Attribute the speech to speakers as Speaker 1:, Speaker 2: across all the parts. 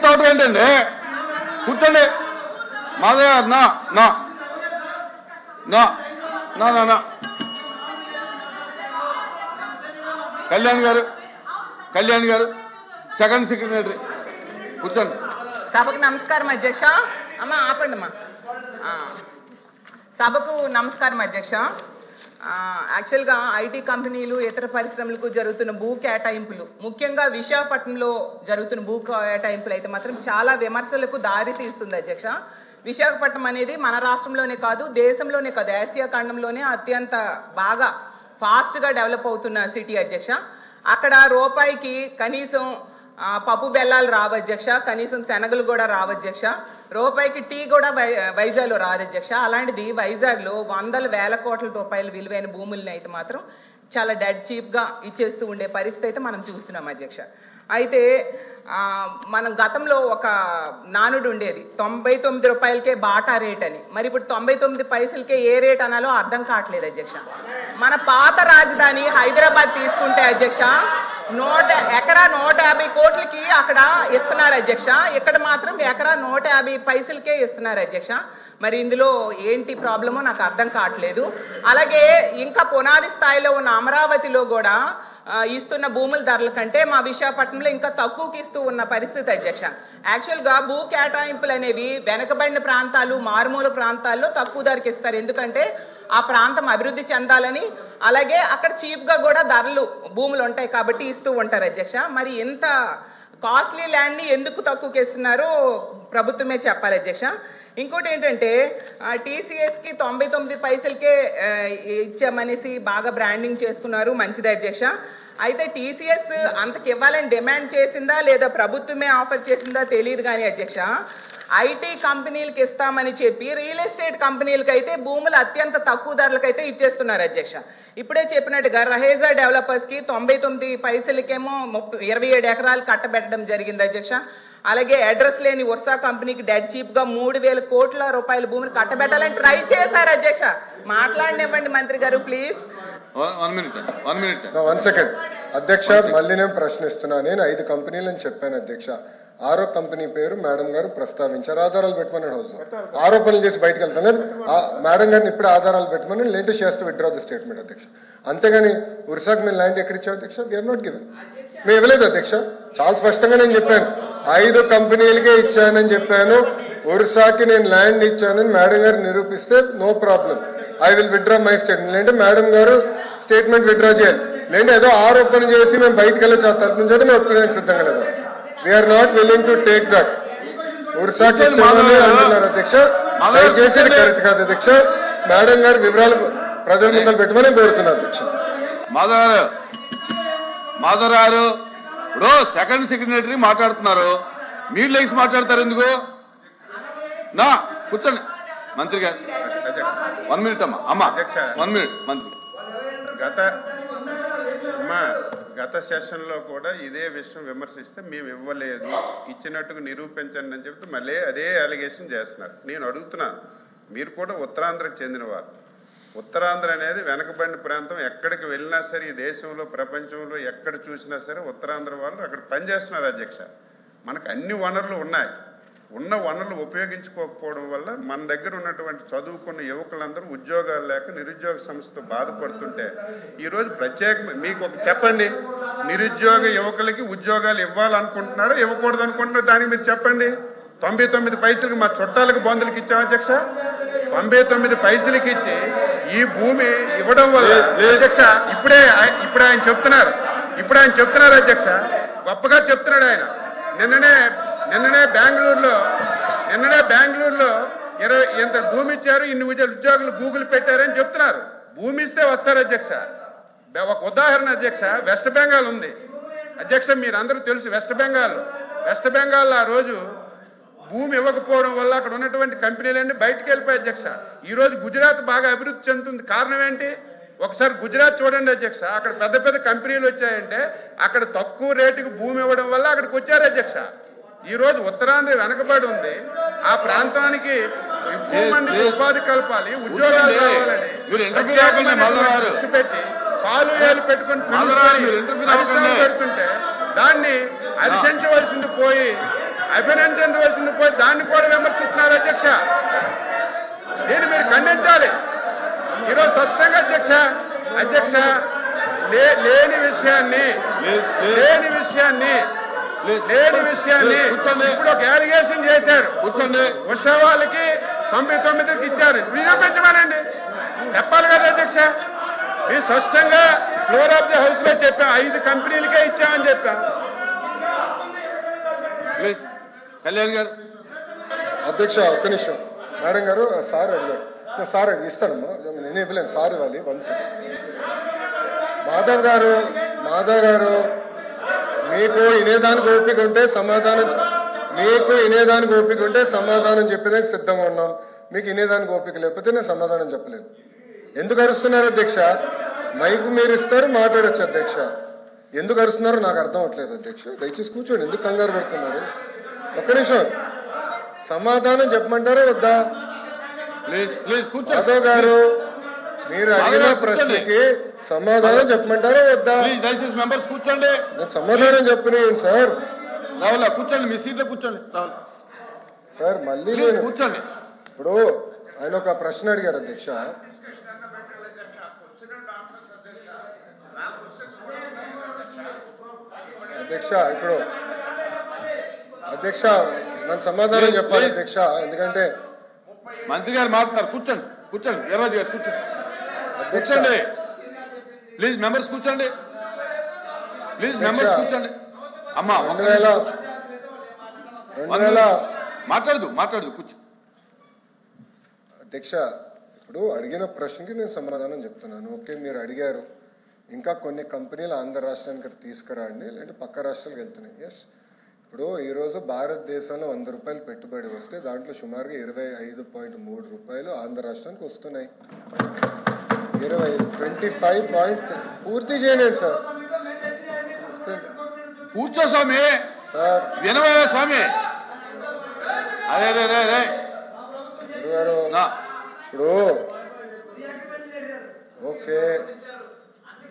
Speaker 1: కూర్చోవటం ఏంటండి? కూర్చోండి. మాధవ్ గారు నా నా నా నా నా నా కళ్యాణ్ గారు సెకండ్ సెక్రటరీ కూర్చోండి.
Speaker 2: సభకు నమస్కారం అధ్యక్ష. అమ్మా ఆపండి అమ్మా. సభకు నమస్కారం అధ్యక్ష. యాక్చువల్గా ఐటీ కంపెనీలు ఇతర పరిశ్రమలకు జరుగుతున్న భూ కేటాయింపులు, ముఖ్యంగా విశాఖపట్నంలో జరుగుతున్న భూ కేటాయింపులు అయితే మాత్రం చాలా విమర్శలకు దారి తీస్తుంది అధ్యక్ష. విశాఖపట్నం అనేది మన రాష్ట్రంలోనే కాదు, దేశంలోనే కాదు, ఆసియా ఖండంలోనే అత్యంత బాగా ఫాస్ట్గా డెవలప్ అవుతున్న సిటీ అధ్యక్ష. అక్కడ రూపాయికి కనీసం పప్పు బెల్లాలు రావు అధ్యక్ష, కనీసం శనగలు కూడా రావు అధ్యక్ష, రూపాయికి టీ కూడా వైజాగ్లో రాదు అధ్యక్ష. అలాంటిది వైజాగ్లో వందల వేల కోట్ల రూపాయల విలువైన భూముల్ని అయితే మాత్రం చాలా డెడ్ చీప్గా ఇచ్చేస్తూ ఉండే పరిస్థితి అయితే మనం చూస్తున్నాం అధ్యక్ష. అయితే మనం గతంలో ఒక నానుడు ఉండేది, 99 రూపాయలకే బాటా రేట్ అని. మరి ఇప్పుడు 99 పైసలకే ఏ రేట్ అనాలో అర్థం కావట్లేదు అధ్యక్ష. మన పాత రాజధాని హైదరాబాద్ తీసుకుంటే అధ్యక్ష ఎకరా 150 కోట్లకి అక్కడ ఇస్తున్నారు అధ్యక్ష, ఇక్కడ మాత్రం ఎకరా 150 పైసలకే ఇస్తున్నారు అధ్యక్ష. మరి ఇందులో ఏంటి ప్రాబ్లమో నాకు అర్థం కావట్లేదు. అలాగే ఇంకా పునాది స్థాయిలో ఉన్న అమరావతిలో కూడా ఇస్తున్న భూముల ధరల కంటే మా విశాఖపట్నంలో ఇంకా తక్కువకి ఇస్తూ ఉన్న పరిస్థితి అధ్యక్ష. యాక్చువల్గా భూ కేటాయింపులు అనేవి వెనకబడిన ప్రాంతాలు, మారుమూల ప్రాంతాల్లో తక్కువ ధరకి ఇస్తారు, ఎందుకంటే ఆ ప్రాంతం అభివృద్ధి చెందాలని, అలాగే అక్కడ చీప్గా కూడా ధరలు భూములు ఉంటాయి కాబట్టి ఇస్తూ ఉంటారు అధ్యక్ష. మరి ఇంత కాస్ట్లీ ల్యాండ్ని ఎందుకు తక్కువకి ఇస్తున్నారో ప్రభుత్వమే చెప్పాలి అధ్యక్ష. ఇంకోటి ఏంటంటే టీసీఎస్కి 99 పైసలకే ఇచ్చామనేసి బాగా బ్రాండింగ్ చేసుకున్నారు, మంచిది అధ్యక్ష. అయితే టీసీఎస్ అంతకి ఇవ్వాలని డిమాండ్ చేసిందా లేదా ప్రభుత్వమే ఆఫర్ చేసిందా తెలియదు కానీ అధ్యక్ష, ఐటీ కంపెనీలకు ఇస్తామని చెప్పి రియల్ ఎస్టేట్ కంపెనీలకు అయితే భూములు అత్యంత తక్కువ ధరలకైతే ఇచ్చేస్తున్నారు అధ్యక్ష. ఇప్పుడే చెప్పినట్టుగా రహేజా డెవలపర్స్కి 99 పైసలకేమో 27 ఎకరాలు కట్టబెట్టడం జరిగింది అధ్యక్ష. అలాగే అడ్రస్ లేని వర్సా కంపెనీకి డెడ్ చీప్ గా 3,000 కోట్ల రూపాయల భూమిని కట్టబెట్టాలని ట్రై చేశారు అధ్యక్ష. మాట్లాడినివ్వండి మంత్రి గారు ప్లీజ్.
Speaker 3: 1 సెకండ్ అధ్యక్ష, మళ్ళీ నేను ప్రశ్నిస్తున్నా. నేను 5 కంపెనీలని చెప్పాను అధ్యక్ష. 6వ కంపెనీ పేరు మేడం గారు ప్రస్తావించారు. ఆధారాలు పెట్టమన్నాడు హౌస్, ఆరోపణలు చేసి బయటకు వెళ్తాను. మేడం గారిని ఇప్పుడు ఆధారాలు పెట్టమని లేటెస్ట్ చేస్తూ విత్డ్రా ది స్టేట్మెంట్ అధ్యక్ష. అంతేగాని ఉర్సాక్ మేము ల్యాండ్ ఎక్కడ ఇచ్చాం అధ్యక్ష? వీఆర్ నాట్ గివెన్, మేము ఇవ్వలేదు అధ్యక్ష. చాలా స్పష్టంగా నేను చెప్పాను, 5 కంపెనీలకే ఇచ్చానని చెప్పాను. ఒరిస్సాకి నేను ల్యాండ్ ఇచ్చానని మేడం గారు నిరూపిస్తే no problem, I will withdraw my statement. లేదంటే మేడం గారు స్టేట్మెంట్ విత్డ్రా చేయాలి, లేదంటే ఏదో ఆరోపణ చేసి మేము బయటకు వెళ్ళి తలపించడం మేము ఒప్పుకోవడానికి సిద్ధంగా లేదు. We are not willing to take that. ఒరిస్సాకి అంటున్నారు అధ్యక్ష, దయచేసి కరెక్ట్ కాదు అధ్యక్ష. మేడం గారు వివరాలు ప్రజల ముందు పెట్టమని కోరుతున్నారు అధ్యక్ష.
Speaker 1: మాధవ్ గారు ఇప్పుడు సెకండ్ సెక్రటరీ మాట్లాడుతున్నారు, మీరు లేచి మాట్లాడతారు ఎందుకు? నా కూర్చోండి మంత్రి గారు. 1 మినిట్ అమ్మా. అమ్మా 1 మినిట్ మంత్రి.
Speaker 4: గత సెషన్ లో కూడా ఇదే విషయం విమర్శిస్తే మేము ఇవ్వలేదు, ఇచ్చినట్టుగా నిరూపించండి అని చెప్తే మళ్ళీ అదే అలిగేషన్ చేస్తున్నారు. నేను అడుగుతున్నాను, మీరు కూడా ఉత్తరాంధ్రకు చెందినవారు. ఉత్తరాంధ్ర అనేది వెనకబడిన ప్రాంతం, ఎక్కడికి వెళ్ళినా సరే ఈ దేశంలో ప్రపంచంలో ఎక్కడ చూసినా సరే ఉత్తరాంధ్ర వాళ్ళు అక్కడ పనిచేస్తున్నారు అధ్యక్ష. మనకు అన్ని వనరులు ఉన్నాయి, ఉన్న వనరులు ఉపయోగించుకోకపోవడం వల్ల మన దగ్గర ఉన్నటువంటి చదువుకున్న యువకులందరూ ఉద్యోగాలు లేక నిరుద్యోగ సమస్యతో బాధపడుతుంటే ఈరోజు ప్రత్యేక మీకు ఒక చెప్పండి, నిరుద్యోగ యువకులకి ఉద్యోగాలు ఇవ్వాలనుకుంటున్నారో ఇవ్వకూడదు అనుకుంటున్నారో దానికి మీరు చెప్పండి. 99 పైసలకి మా చుట్టాలకు బంధువులకి ఇచ్చాం అధ్యక్ష. 99 పైసలకి ఇచ్చి ఈ భూమి ఇవ్వడం వల్ల అధ్యక్ష ఇప్పుడు ఆయన చెప్తున్నారు అధ్యక్ష, గొప్పగా చెప్తున్నాడు ఆయన. నిన్ననే బెంగళూరులో 20 ఎంత భూమి ఇచ్చారు, ఇన్ని ఉద్యోగులు గూగుల్ పెట్టారని చెప్తున్నారు. భూమి ఇస్తే వస్తారు అధ్యక్ష. ఒక ఉదాహరణ అధ్యక్ష, వెస్ట్ బెంగాల్ ఉంది అధ్యక్ష, మీరు అందరూ తెలుసు. వెస్ట్ బెంగాల్ ఆ రోజు భూమి ఇవ్వకపోవడం వల్ల అక్కడ ఉన్నటువంటి కంపెనీలన్నీ బయటకు వెళ్ళిపోయాయి అధ్యక్ష. ఈ రోజు గుజరాత్ బాగా అభివృద్ధి చెందుతుంది. కారణం ఏంటి? ఒకసారి గుజరాత్ చూడండి అధ్యక్ష, అక్కడ పెద్ద పెద్ద కంపెనీలు వచ్చాయంటే అక్కడ తక్కువ రేటుకి భూమి ఇవ్వడం వల్ల అక్కడికి వచ్చారు అధ్యక్ష. ఈ రోజు ఉత్తరాంధ్ర వెనకబడి ఉంది, ఆ ప్రాంతానికి ఎక్కువ మంది ఉపాధి కల్పాలి, ఉద్యోగాలు కావాలని దృష్టి పెట్టి పాలు ఏలు పెట్టుకుని పెడుతుంటే దాన్ని హర్షించవలసింది పోయి అభినందించవలసింది పోయి దాన్ని కూడా విమర్శిస్తున్నారు అధ్యక్ష. దీన్ని మీరు ఖండించాలి ఈరోజు స్పష్టంగా అధ్యక్ష లేని విషయాన్ని
Speaker 1: కూర్చోండి.
Speaker 4: ఇప్పుడు ఒక అలిగేషన్ చేశారు.
Speaker 1: కూర్చోండి.
Speaker 4: ఉషా వాళ్ళకి 99కి ఇచ్చారు, నిరూపించమనండి. చెప్పాలి కదా అధ్యక్ష. మీరు స్పష్టంగా ఫ్లోర్ ఆఫ్ ది హౌస్ లో చెప్పాం 5 కంపెనీలకే ఇచ్చామని చెప్పాం.
Speaker 1: ప్లీజ్ కళ్యాణ్ గారు.
Speaker 3: అధ్యక్ష ఒక్క నిమిషం. మేడం గారు సార్ అడిగారు. సార్ అడిగి ఇస్తానమ్మా, నేను ఇవ్వలేను, సార్ ఇవ్వాలి. 1 సెకండ్. మాధవ్ గారు మీకు వినేదానికి ఓపిక ఉంటే సమాధానం చెప్పేదానికి సిద్ధంగా ఉన్నాం. మీకు వినేదానికి ఓపిక లేకపోతే నేను సమాధానం చెప్పలేను. ఎందుకు అరుస్తున్నారు అధ్యక్ష? మైక్ మీరు ఇస్తారు, మాట్లాడచ్చు అధ్యక్ష. ఎందుకు అరుస్తున్నారో నాకు అర్థం అవట్లేదు అధ్యక్ష. దయచేసి కూర్చోండి, ఎందుకు కంగారు పెడుతున్నారు? ఒక్క నిమిషం, సమాధానం చెప్పమంటారా వద్దా?
Speaker 1: ప్లీజ్ ప్లీజ్ కూర్చోండి.
Speaker 3: మాధవ్ గారు మీరు అడిగిన ప్రశ్నకి సమాధానం చెప్పమంటారా వద్దా?
Speaker 1: ప్లీజ్ దయచేసి మెంబర్స్ కూర్చోండి.
Speaker 3: నేను సమాధానం చెప్పలేను సార్.
Speaker 1: రావులా కూర్చోండి, మీ సీట్లో కూర్చోండి. రావులా
Speaker 3: సార్ మళ్ళీ
Speaker 1: ప్లీజ్
Speaker 3: నేను
Speaker 1: కూర్చోండి.
Speaker 3: ఇప్పుడు ఆయన ఒక ప్రశ్న అడిగారు అధ్యక్ష. ఇప్పుడు అధ్యక్ష నన్ను సమాధానం చెప్పాలి అధ్యక్ష, ఎందుకంటే
Speaker 1: మంత్రి గారు మాట్లాడతారు. కూర్చోండి కూర్చోండి. ఎర్రాజు గారు కూర్చోండి.
Speaker 3: అధ్యక్ష
Speaker 1: కూర్చోండి ప్లీజ్. మెంబర్స్ కూర్చోండి ప్లీజ్. మెంబర్స్ కూర్చోండి. అమ్మా
Speaker 3: 2000
Speaker 1: మాట్లాడదు కూర్చో.
Speaker 3: అధ్యక్ష ఇప్పుడు అడిగిన ప్రశ్నకి నేను సమాధానం చెప్తున్నాను. ఓకే, మీరు అడిగారు ఇంకా కొన్ని కంపెనీలు ఆంధ్ర రాష్ట్రానికి తీసుకురండి, లేదంటే పక్క రాష్ట్రాలకు వెళ్తున్నాయి. ఎస్, ఇప్పుడు ఈరోజు భారతదేశంలో 100 రూపాయలు పెట్టుబడి వస్తే దాంట్లో సుమారుగా 25.3 రూపాయలు ఆంధ్ర రాష్ట్రానికి వస్తున్నాయి. 25 పూర్తి చేయలేదు సార్.
Speaker 1: కూర్చో స్వామి.
Speaker 3: సార్
Speaker 1: వినవయ్యా స్వామి. అరే రే రే రే
Speaker 3: గారు
Speaker 1: నా
Speaker 3: ఇప్పుడు ఓకే,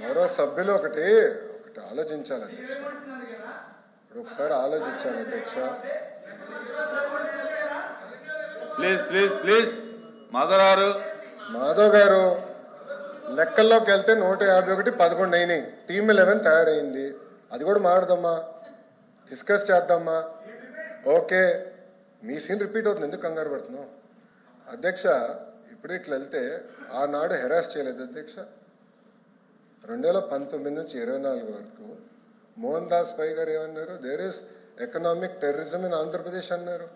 Speaker 3: మరో సభ్యులు ఒకటి ఆలోచించాలి అధ్యక్ష. ఇప్పుడు ఒకసారి ఆలోచించాలి అధ్యక్ష.
Speaker 1: Please please please.
Speaker 3: మాధవ్ గారు లెక్కల్లోకి వెళ్తే 151 11 అయినాయి. టీమ్ 11 తయారైంది. అది కూడా మాట్లాడదామా, డిస్కస్ చేద్దామా? ఓకే, మీ సీన్ రిపీట్ అవుతుంది, ఎందుకు కంగారు పడుతున్నావు అధ్యక్ష? ఇప్పుడు ఇట్లా వెళ్తే ఆనాడు హెరాస్ చేయలేదు అధ్యక్ష. 2019 నుంచి 24 వరకు మోహన్ దాస్ పై గారు ఏమన్నారు? There is economic terrorism in Andhra Pradesh అన్నారు.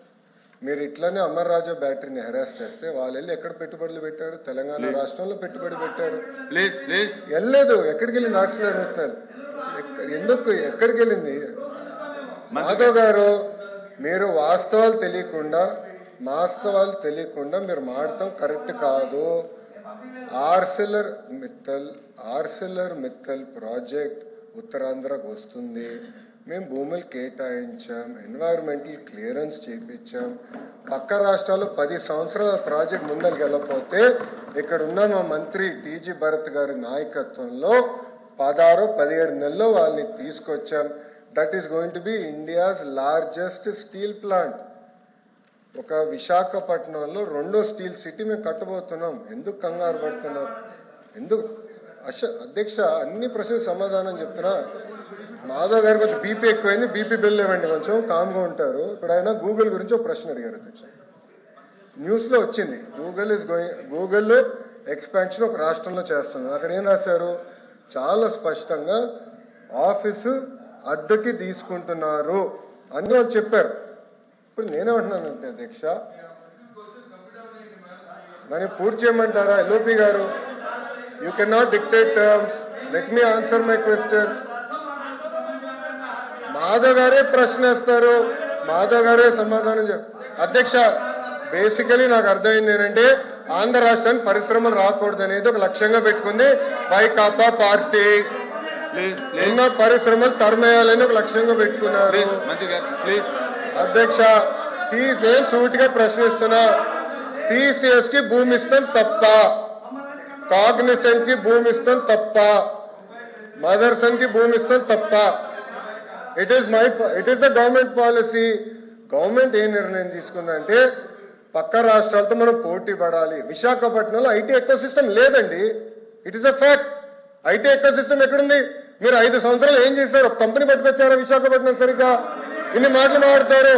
Speaker 3: మీరు ఇట్లనే అమర్ రాజా బ్యాటరీని హెరాస్ చేస్తే వాళ్ళు వెళ్ళి ఎక్కడ పెట్టుబడులు పెట్టారు? తెలంగాణ రాష్ట్రంలో పెట్టుబడి పెట్టారు. వెళ్ళలేదు. ఎక్కడికి వెళ్ళింది ఆక్సిలర్ మిత్తల్? ఎందుకు ఎక్కడికి వెళ్ళింది? మాధవ్ గారు మీరు వాస్తవాలు తెలియకుండా మీరు మాడటం కరెక్ట్ కాదు. ఆర్సిలర్ మిత్తల్ ప్రాజెక్ట్ ఉత్తరాంధ్రకు వస్తుంది. మేము భూములు కేటాయించాం, ఎన్వైరన్మెంటల్ క్లియరెన్స్ చేయించాం. పక్క రాష్ట్రాలు 10 సంవత్సరాల ప్రాజెక్ట్ ముందరికి వెళ్ళకపోతే ఇక్కడ ఉన్న మా మంత్రి టీజీ భరత్ గారి నాయకత్వంలో 16-17 నెలల్లో వాళ్ళని తీసుకొచ్చాం. That is going to be India's largest steel plant. ఒక విశాఖపట్నంలో 2వ స్టీల్ సిటీ మేము కట్టబోతున్నాం. ఎందుకు కంగారు పడుతున్నారు? ఎందుకు అధ్యక్ష? అన్ని ప్రశ్నలు సమాధానం చెప్తున్నా. మాధవ్ గారు కొంచెం బీపీ ఎక్కువైంది, బీపీ బిల్ ఇవ్వండి, కొంచెం కామ్గా ఉంటారు. ఇప్పుడు ఆయన గూగుల్ గురించి ఒక ప్రశ్న అడిగారు అధ్యక్ష. న్యూస్లో వచ్చింది, గూగుల్ ఎక్స్పాన్షన్ ఒక రాష్ట్రంలో చేస్తున్నారు. అక్కడ ఏం రాశారు? చాలా స్పష్టంగా ఆఫీసు అద్దెకి తీసుకుంటున్నారు అని వాళ్ళు చెప్పారు. ఇప్పుడు నేనేమంటున్నానంటే అధ్యక్ష, దాన్ని పూర్తి చేయమంటారా? ఎల్ఓపి గారు, you can not dictate terms. Let me answer my question. Madhav గారే ప్రశ్న వేస్తారు, మాధవ్ గారే సమాధానం అధ్యక్ష, బేసికలీ నాకు అర్థమైంది ఏంటంటే ఆంధ్ర రాష్ట్రానికి పరిశ్రమలు రాకూడదు అనేది ఒక లక్ష్యంగా పెట్టుకుంది వైకాపా పార్టీ. ఉన్న పరిశ్రమలు తరమేయాలని ఒక లక్ష్యంగా పెట్టుకున్నారు. అధ్యక్ష, నేను సూటిగా ప్రశ్నిస్తున్నా, టీసీఎస్ కి భూమి ఇస్తాం తప్ప, కాగ్నిసెంట్ కి భూమి ఇస్తాం తప్ప, మదర్సన్ కి భూమి ఇస్తాం తప్ప. It is the government policy. Government ఏ నిర్ణయం తీసుకుందంటే పక్క రాష్ట్రాలతో మనం పోటీ పడాలి. విశాఖపట్నంలో ఐటీ ఎకో సిస్టమ్ లేదండి. It is a fact. IT ecosystem ఎక్కడుంది? మీరు 5 సంవత్సరాలు ఏం చేశారు? ఒక కంపెనీ పట్టుకొచ్చారా విశాఖపట్నం? సరిగ్గా ఇన్ని మాటలు మాట్లాడతారు.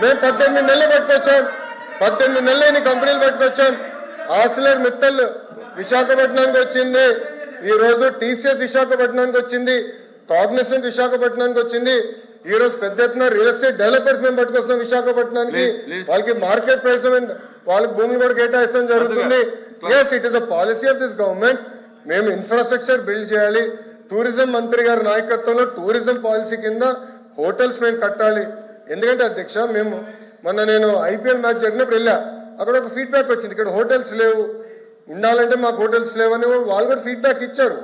Speaker 3: మేము 18 నెలలు పట్టుకొచ్చాం. 18 నెలలు ఇన్ని కంపెనీలు పట్టుకొచ్చాం. ఆసిలర్ మిత్తల్ విశాఖపట్నానికి వచ్చింది. ఈ రోజు టీసీఎస్ విశాఖపట్నానికి వచ్చింది. కాగ్నిసెంట్ విశాఖపట్నానికి వచ్చింది. ఈ రోజు పెద్ద ఎత్తున రియల్ ఎస్టేట్ డెవలపర్స్ మేము పట్టుకొస్తున్నాం విశాఖపట్నానికి. వాళ్ళకి మార్కెట్ ప్రైస్ వాళ్ళకి భూములు కూడా కేటాయిస్తాం జరుగుతుంది. Yes, it is a policy of this government. మేము ఇన్ఫ్రాస్ట్రక్చర్ బిల్డ్ చేయాలి. టూరిజం మంత్రి గారి నాయకత్వంలో టూరిజం పాలసీ కింద హోటల్స్ మేము కట్టాలి. ఎందుకంటే అధ్యక్ష, మేము నేను ఐపీఎల్ మ్యాచ్ జరిగినప్పుడు వెళ్ళా. అక్కడ ఒక ఫీడ్బ్యాక్ వచ్చింది, ఇక్కడ హోటల్స్ లేవు, ఉండాలంటే మాకు హోటల్స్ లేవని వాళ్ళు కూడా ఫీడ్బ్యాక్ ఇచ్చారు.